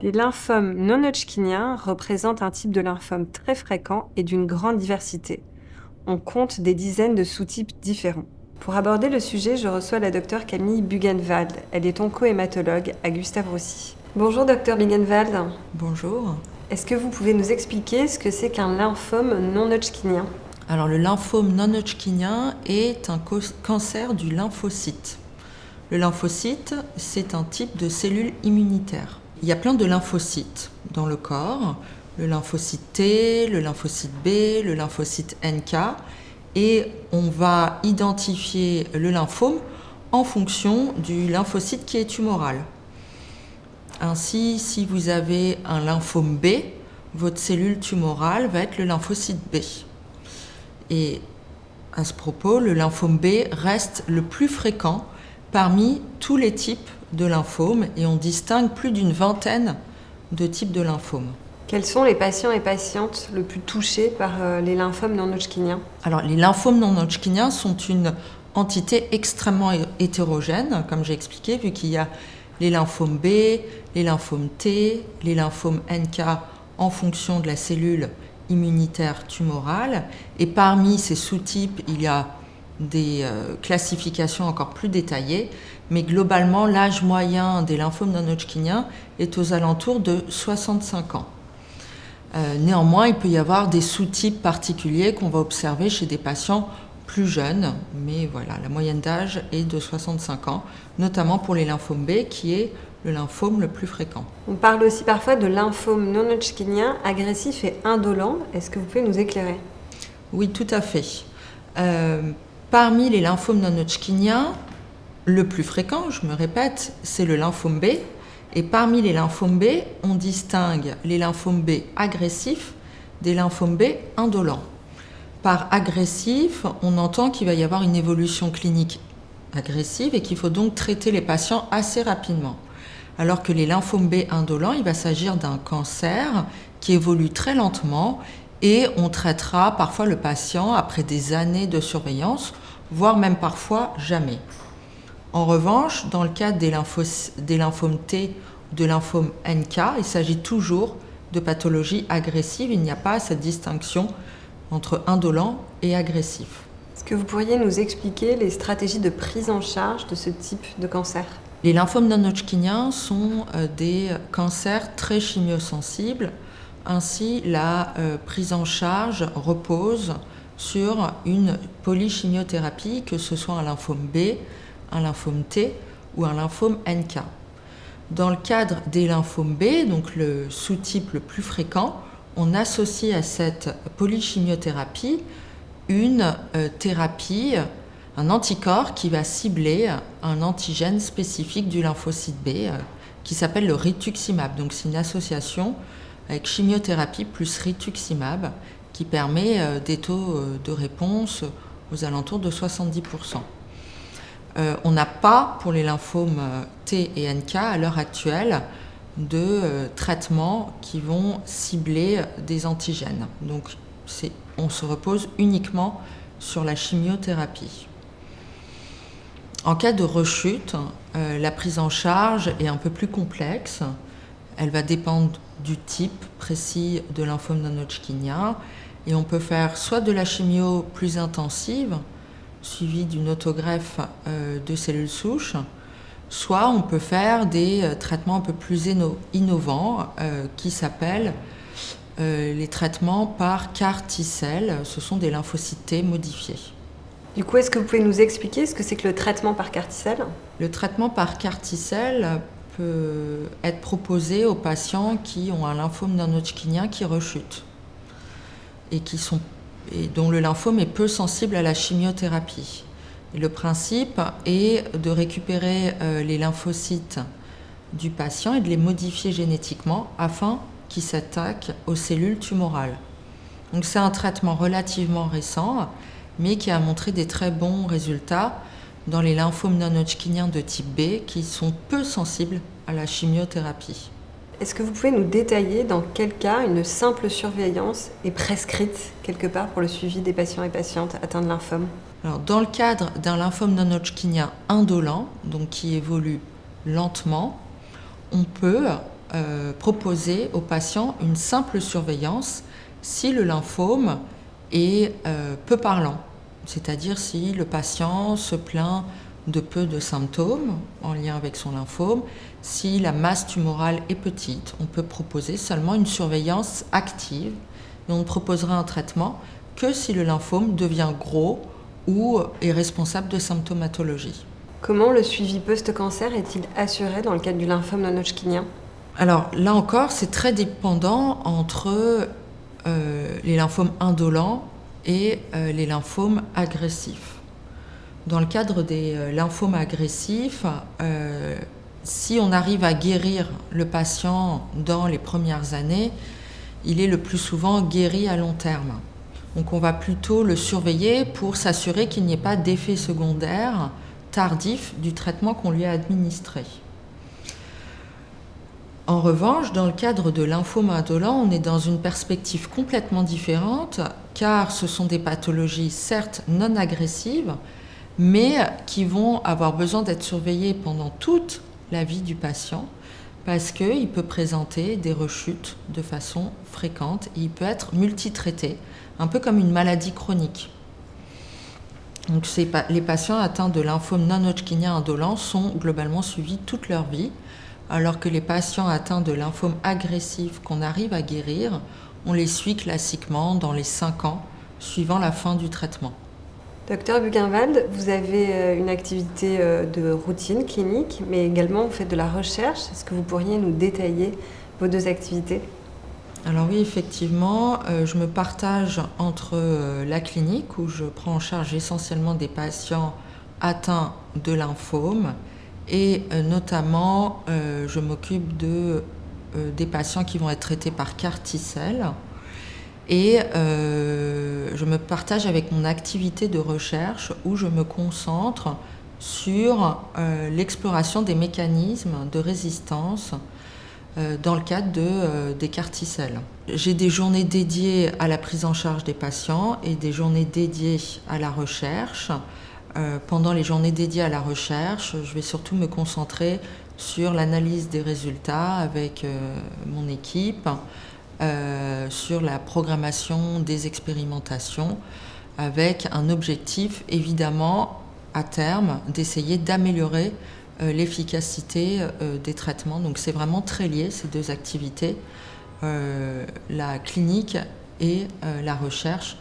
Les lymphomes non-Hodgkiniens représentent un type de lymphome très fréquent et d'une grande diversité. On compte des dizaines de sous-types différents. Pour aborder le sujet, je reçois la docteure Camille Bugenwald. Elle est onco-hématologue à Gustave Roussy. Bonjour docteur Bugenwald. Bonjour. Est-ce que vous pouvez nous expliquer ce que c'est qu'un lymphome non-Hodgkinien ? Alors le lymphome non-Hodgkinien est un cancer du lymphocyte. Le lymphocyte, c'est un type de cellule immunitaire. Il y a plein de lymphocytes dans le corps, le lymphocyte T, le lymphocyte B, le lymphocyte NK, et on va identifier le lymphome en fonction du lymphocyte qui est tumoral. Ainsi, si vous avez un lymphome B, votre cellule tumorale va être le lymphocyte B. Et à ce propos, le lymphome B reste le plus fréquent parmi tous les types de lymphomes et on distingue plus d'une vingtaine de types de lymphomes. Quels sont les patients et patientes le plus touchés par les lymphomes non-Hodgkiniens ? Alors, les lymphomes non-Hodgkiniens sont une entité extrêmement hétérogène, comme j'ai expliqué, vu qu'il y a les lymphomes B, les lymphomes T, les lymphomes NK en fonction de la cellule immunitaire tumorale. Et parmi ces sous-types, il y a des classifications encore plus détaillées, mais globalement, l'âge moyen des lymphomes non-Hodgkiniens est aux alentours de 65 ans. Néanmoins, il peut y avoir des sous-types particuliers qu'on va observer chez des patients plus jeunes, mais voilà, la moyenne d'âge est de 65 ans, notamment pour les lymphomes B, qui est le lymphome le plus fréquent. On parle aussi parfois de lymphome non-Hodgkinien agressif et indolent. Est-ce que vous pouvez nous éclairer ? Oui, tout à fait. Parmi les lymphomes non-Hodgkiniens, le plus fréquent, je me répète, c'est le lymphome B. Et parmi les lymphomes B, on distingue les lymphomes B agressifs des lymphomes B indolents. Par agressif, on entend qu'il va y avoir une évolution clinique agressive et qu'il faut donc traiter les patients assez rapidement. Alors que les lymphomes B indolents, il va s'agir d'un cancer qui évolue très lentement et on traitera parfois le patient après des années de surveillance, voire même parfois jamais. En revanche, dans le cas des lymphomes T ou de lymphomes NK, il s'agit toujours de pathologies agressives. Il n'y a pas cette distinction entre indolent et agressif. Est-ce que vous pourriez nous expliquer les stratégies de prise en charge de ce type de cancer ? Les lymphomes non-Hodgkiniens sont des cancers très chimiosensibles. Ainsi, la prise en charge repose sur une polychimiothérapie, que ce soit un lymphome B, un lymphome T ou un lymphome NK. Dans le cadre des lymphomes B, donc le sous-type le plus fréquent, on associe à cette polychimiothérapie une thérapie, un anticorps qui va cibler un antigène spécifique du lymphocyte B qui s'appelle le rituximab. Donc c'est une association avec chimiothérapie plus rituximab qui permet des taux de réponse aux alentours de 70%. On n'a pas, pour les lymphomes T et NK, à l'heure actuelle, de traitements qui vont cibler des antigènes. Donc, on se repose uniquement sur la chimiothérapie. En cas de rechute, la prise en charge est un peu plus complexe. Elle va dépendre du type précis de lymphome non-Hodgkinien et on peut faire soit de la chimio plus intensive, suivi d'une autogreffe de cellules souches, soit on peut faire des traitements un peu plus innovants qui s'appellent les traitements par CAR T-cell. Ce sont des lymphocytes T modifiés. Du coup, est-ce que vous pouvez nous expliquer ce que c'est que le traitement par CAR T-cell ? Le traitement par CAR T-cell peut être proposé aux patients qui ont un lymphome non-Hodgkinien qui rechute et dont le lymphome est peu sensible à la chimiothérapie. Et le principe est de récupérer les lymphocytes du patient et de les modifier génétiquement afin qu'ils s'attaquent aux cellules tumorales. Donc c'est un traitement relativement récent, mais qui a montré des très bons résultats dans les lymphomes non-Hodgkiniens de type B qui sont peu sensibles à la chimiothérapie. Est-ce que vous pouvez nous détailler dans quel cas une simple surveillance est prescrite quelque part pour le suivi des patients et patientes atteints de lymphome ? Alors, dans le cadre d'un lymphome non-Hodgkinien indolent, donc qui évolue lentement, on peut proposer aux patients une simple surveillance si le lymphome est peu parlant, c'est-à-dire si le patient se plaint de peu de symptômes en lien avec son lymphome, si la masse tumorale est petite, on peut proposer seulement une surveillance active et on ne proposera un traitement que si le lymphome devient gros ou est responsable de symptomatologie. Comment le suivi post-cancer est-il assuré dans le cadre du lymphome non-hodgkinien ? Alors là encore, c'est très dépendant entre les lymphomes indolents et les lymphomes agressifs. Dans le cadre des lymphomes agressifs, si on arrive à guérir le patient dans les premières années, il est le plus souvent guéri à long terme. Donc on va plutôt le surveiller pour s'assurer qu'il n'y ait pas d'effet secondaire tardif du traitement qu'on lui a administré. En revanche, dans le cadre de lymphome indolent, on est dans une perspective complètement différente, car ce sont des pathologies certes non agressives, mais qui vont avoir besoin d'être surveillées pendant toute la vie du patient, parce qu'il peut présenter des rechutes de façon fréquente et il peut être multitraité, un peu comme une maladie chronique. Donc les patients atteints de lymphome non-hodgkinien indolent sont globalement suivis toute leur vie, alors que les patients atteints de lymphome agressif qu'on arrive à guérir, on les suit classiquement dans les 5 ans suivant la fin du traitement. Docteur Bugenwald, vous avez une activité de routine clinique, mais également vous faites de la recherche. Est-ce que vous pourriez nous détailler vos 2 activités ? Alors oui, effectivement, je me partage entre la clinique, où je prends en charge essentiellement des patients atteints de lymphome, et notamment je m'occupe des patients qui vont être traités par CAR T-cell. Et je me partage avec mon activité de recherche où je me concentre sur l'exploration des mécanismes de résistance dans le cadre des CAR T-cell. J'ai des journées dédiées à la prise en charge des patients et des journées dédiées à la recherche. Pendant les journées dédiées à la recherche, je vais surtout me concentrer sur l'analyse des résultats avec mon équipe, sur la programmation des expérimentations, avec un objectif évidemment à terme d'essayer d'améliorer l'efficacité des traitements. Donc c'est vraiment très lié, ces 2 activités. La clinique et la recherche,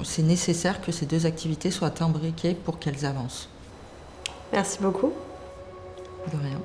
c'est nécessaire que ces 2 activités soient imbriquées pour qu'elles avancent. Merci beaucoup. De rien.